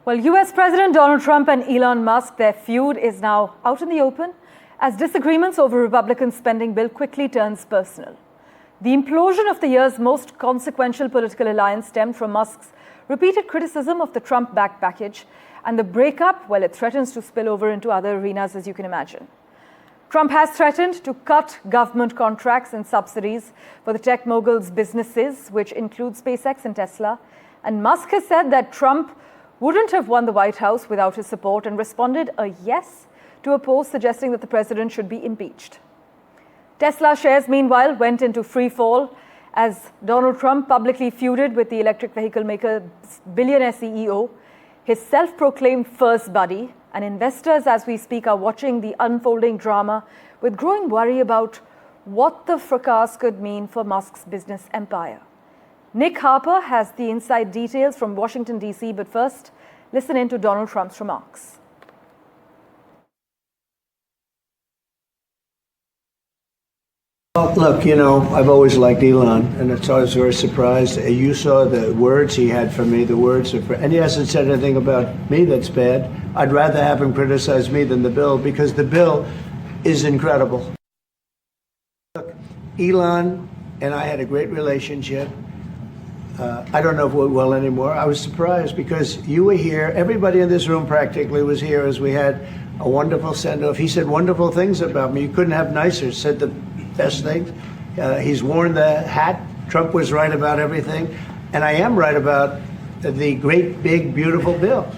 Well, US President Donald Trump and Elon Musk, their feud is now out in the open as disagreements over Republican spending bill quickly turns personal. The implosion of the year's most consequential political alliance stemmed from Musk's repeated criticism of the Trump-backed package, and the breakup, well, it threatens to spill over into other arenas, as you can imagine. Trump has threatened to cut government contracts and subsidies for the tech mogul's businesses, which include SpaceX and Tesla. And Musk has said that Trump wouldn't have won the White House without his support and responded a yes to a post suggesting that the president should be impeached. Tesla shares, meanwhile, went into free fall as Donald Trump publicly feuded with the electric vehicle maker's billionaire CEO, his self-proclaimed first buddy, and investors, as we speak, are watching the unfolding drama with growing worry about what the fracas could mean for Musk's business empire. Nick Harper has the inside details from Washington, D.C., but first, listen in to Donald Trump's remarks. Well, look, I've always liked Elon, and it's always very surprised. You saw the words he had for me, and he hasn't said anything about me that's bad. I'd rather have him criticize me than the bill, because the bill is incredible. Look, Elon and I had a great relationship. I don't know if we're well anymore. I was surprised because you were here. Everybody in this room practically was here as we had a wonderful send-off. He said wonderful things about me. You couldn't have nicer. Said the best things. He's worn the hat. Trump was right about everything. And I am right about the great, big, beautiful bill.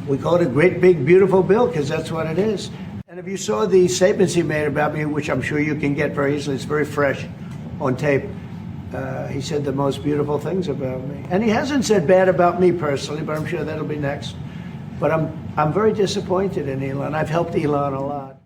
We call it a great, big, beautiful bill because that's what it is. And if you saw the statements he made about me, which I'm sure you can get very easily, it's very fresh on tape. He said the most beautiful things about me. And he hasn't said bad about me personally, but I'm sure that'll be next. But I'm very disappointed in Elon. I've helped Elon a lot.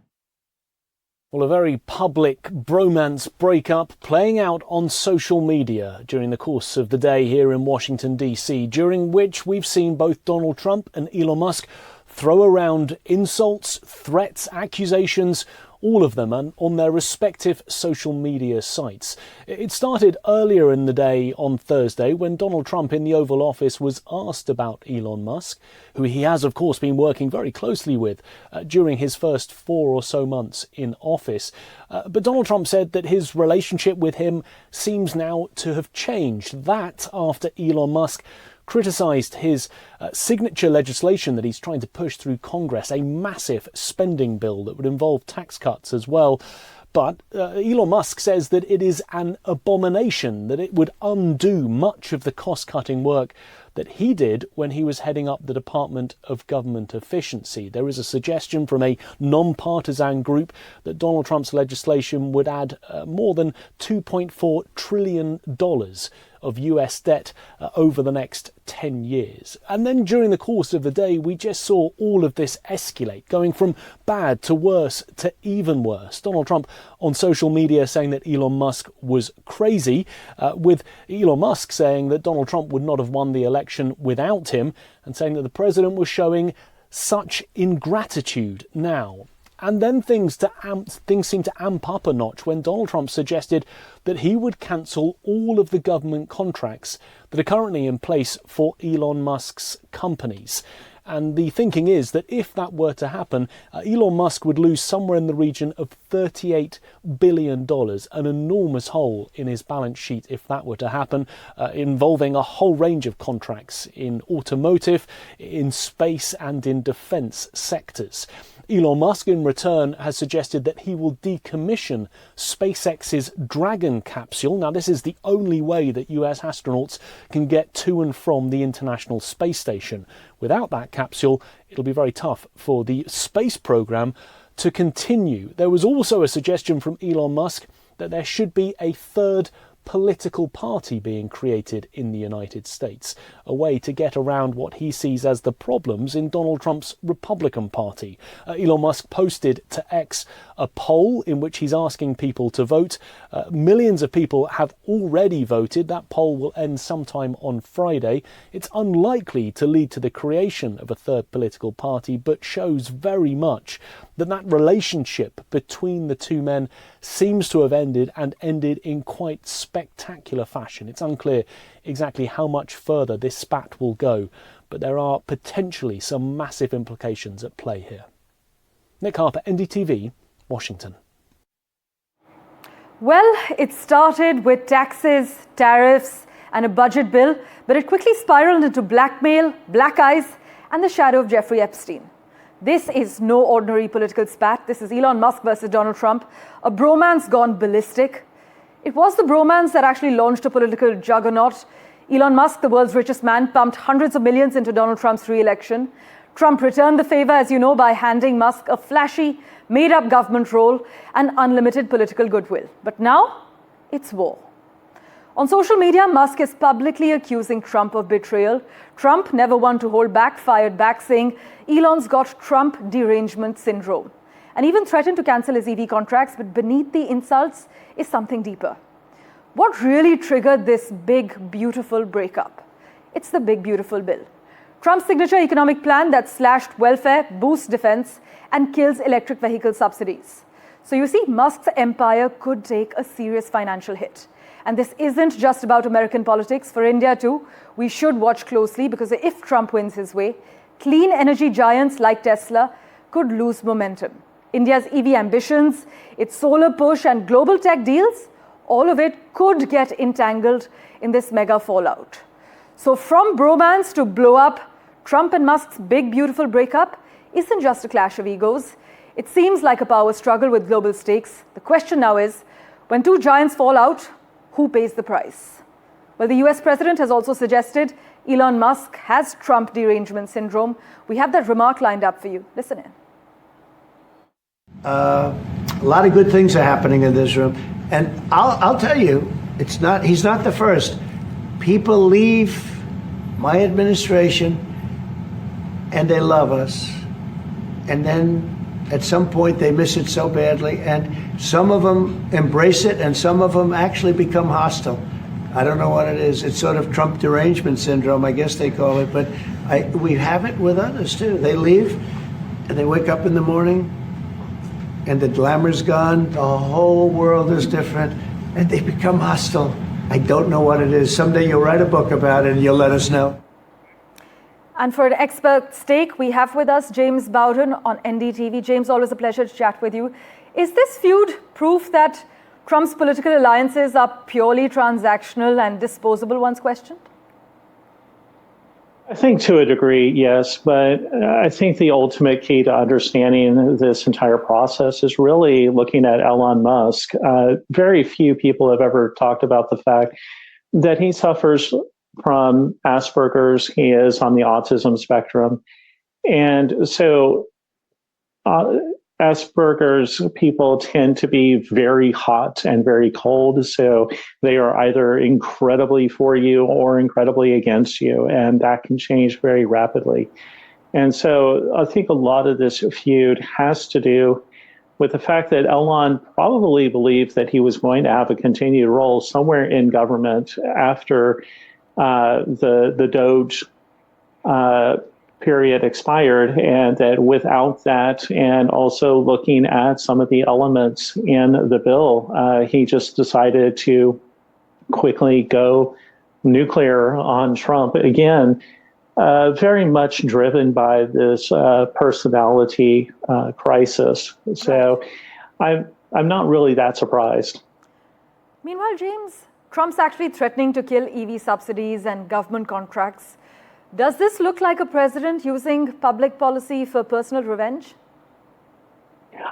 Well, a very public bromance breakup playing out on social media during the course of the day here in Washington, D.C., during which we've seen both Donald Trump and Elon Musk throw around insults, threats, accusations, all of them on their respective social media sites. It started earlier in the day on Thursday when Donald Trump in the Oval Office was asked about Elon Musk, who he has, of course, been working very closely with during his first 4 or so months in office. But Donald Trump said that his relationship with him seems now to have changed. That after Elon Musk criticised his signature legislation that he's trying to push through Congress, a massive spending bill that would involve tax cuts as well. But Elon Musk says that it is an abomination, that it would undo much of the cost-cutting work that he did when he was heading up the Department of Government Efficiency. There is a suggestion from a non-partisan group that Donald Trump's legislation would add more than $2.4 trillion of US debt over the next 10 years. And then during the course of the day, we just saw all of this escalate, going from bad to worse to even worse. Donald Trump on social media saying that Elon Musk was crazy, with Elon Musk saying that Donald Trump would not have won the election without him, and saying that the president was showing such ingratitude now. And then things seemed to amp up a notch when Donald Trump suggested that he would cancel all of the government contracts that are currently in place for Elon Musk's companies. And the thinking is that if that were to happen, Elon Musk would lose somewhere in the region of $38 billion, an enormous hole in his balance sheet if that were to happen, involving a whole range of contracts in automotive, in space and in defence sectors. Elon Musk, in return, has suggested that he will decommission SpaceX's Dragon capsule. Now, this is the only way that US astronauts can get to and from the International Space Station. Without that capsule, it'll be very tough for the space program to continue. There was also a suggestion from Elon Musk that there should be a third political party being created in the United States, a way to get around what he sees as the problems in Donald Trump's Republican Party. Elon Musk posted to X a poll in which he's asking people to vote. Millions of people have already voted. That poll will end sometime on Friday. It's unlikely to lead to the creation of a third political party, but shows very much that relationship between the two men seems to have ended, and ended in quite spectacular fashion. It's unclear exactly how much further this spat will go, but there are potentially some massive implications at play here. Nick Harper, NDTV, Washington. Well, it started with taxes, tariffs, and a budget bill, but it quickly spiraled into blackmail, black eyes, and the shadow of Jeffrey Epstein. This is no ordinary political spat. This is Elon Musk versus Donald Trump, a bromance gone ballistic. It was the bromance that actually launched a political juggernaut. Elon Musk, the world's richest man, pumped hundreds of millions into Donald Trump's re-election. Trump returned the favor, as you know, by handing Musk a flashy, made-up government role and unlimited political goodwill. But now, it's war. On social media, Musk is publicly accusing Trump of betrayal. Trump, never one to hold back, fired back, saying Elon's got Trump derangement syndrome, and even threatened to cancel his EV contracts. But beneath the insults is something deeper. What really triggered this big, beautiful breakup? It's the big, beautiful bill. Trump's signature economic plan that slashed welfare, boosts defense, and kills electric vehicle subsidies. So you see, Musk's empire could take a serious financial hit. And this isn't just about American politics. For India too, we should watch closely, because if Trump wins his way, clean energy giants like Tesla could lose momentum. India's EV ambitions, its solar push, and global tech deals, all of it could get entangled in this mega fallout. So from bromance to blow up, Trump and Musk's big, beautiful breakup isn't just a clash of egos. It seems like a power struggle with global stakes. The question now is, when two giants fall out, who pays the price? Well, the US president has also suggested Elon Musk has Trump derangement syndrome. We have that remark lined up for you. Listen in. A lot of good things are happening in this room. And I'll tell you, he's not the first. People leave my administration and they love us. And then at some point they miss it so badly, and some of them embrace it and some of them actually become hostile. I don't know what it is. It's sort of Trump derangement syndrome, I guess they call it, but we have it with others too. They leave and they wake up in the morning and the glamour's gone, the whole world is different, and they become hostile. I don't know what it is. Someday you'll write a book about it and you'll let us know. And for an expert stake, we have with us James Bowden on NDTV. James, always a pleasure to chat with you. Is this feud proof that Trump's political alliances are purely transactional and disposable once questioned? I think to a degree, yes, but I think the ultimate key to understanding this entire process is really looking at Elon Musk. Very few people have ever talked about the fact that he suffers from Asperger's. He is on the autism spectrum. And so Asperger's people tend to be very hot and very cold. So they are either incredibly for you or incredibly against you. And that can change very rapidly. And so I think a lot of this feud has to do with the fact that Elon probably believed that he was going to have a continued role somewhere in government after the Doge period expired, and that without that, and also looking at some of the elements in the bill, he just decided to quickly go nuclear on Trump again, very much driven by this personality crisis. So I'm not really that surprised. Meanwhile, James, Trump's actually threatening to kill EV subsidies and government contracts. Does this look like a president using public policy for personal revenge?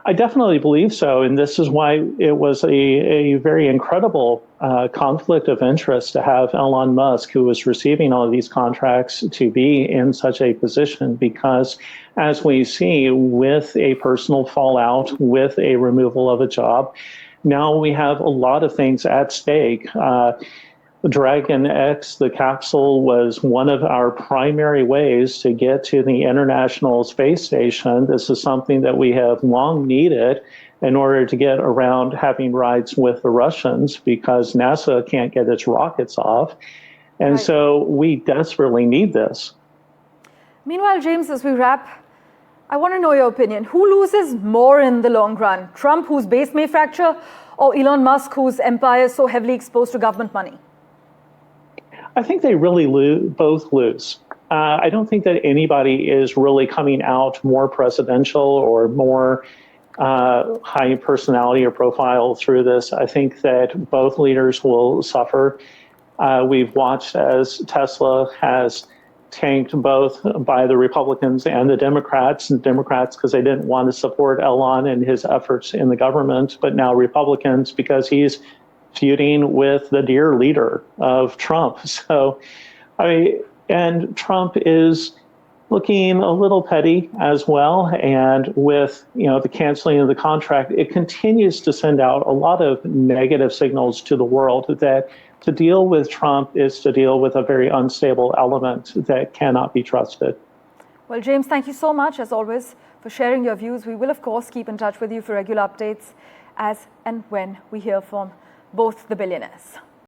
I definitely believe so. And this is why it was a very incredible conflict of interest to have Elon Musk, who was receiving all of these contracts, to be in such a position. Because as we see, with a personal fallout, with a removal of a job, now we have a lot of things at stake. Dragon X, the capsule, was one of our primary ways to get to the International Space Station. This is something that we have long needed in order to get around having rides with the Russians, because NASA can't get its rockets off. And so we desperately need this. Meanwhile, James, as we wrap, I want to know your opinion. Who loses more in the long run? Trump, whose base may fracture, or Elon Musk, whose empire is so heavily exposed to government money? I think they really both lose. I don't think that anybody is really coming out more presidential or more high personality or profile through this. I think that both leaders will suffer. We've watched as Tesla has tanked both by the Republicans and the Democrats, because they didn't want to support Elon and his efforts in the government, but now Republicans because he's feuding with the dear leader of Trump. So, and Trump is looking a little petty as well. And with, the canceling of the contract, it continues to send out a lot of negative signals to the world that to deal with Trump is to deal with a very unstable element that cannot be trusted. Well, James, thank you so much, as always, for sharing your views. We will, of course, keep in touch with you for regular updates as and when we hear from both the billionaires.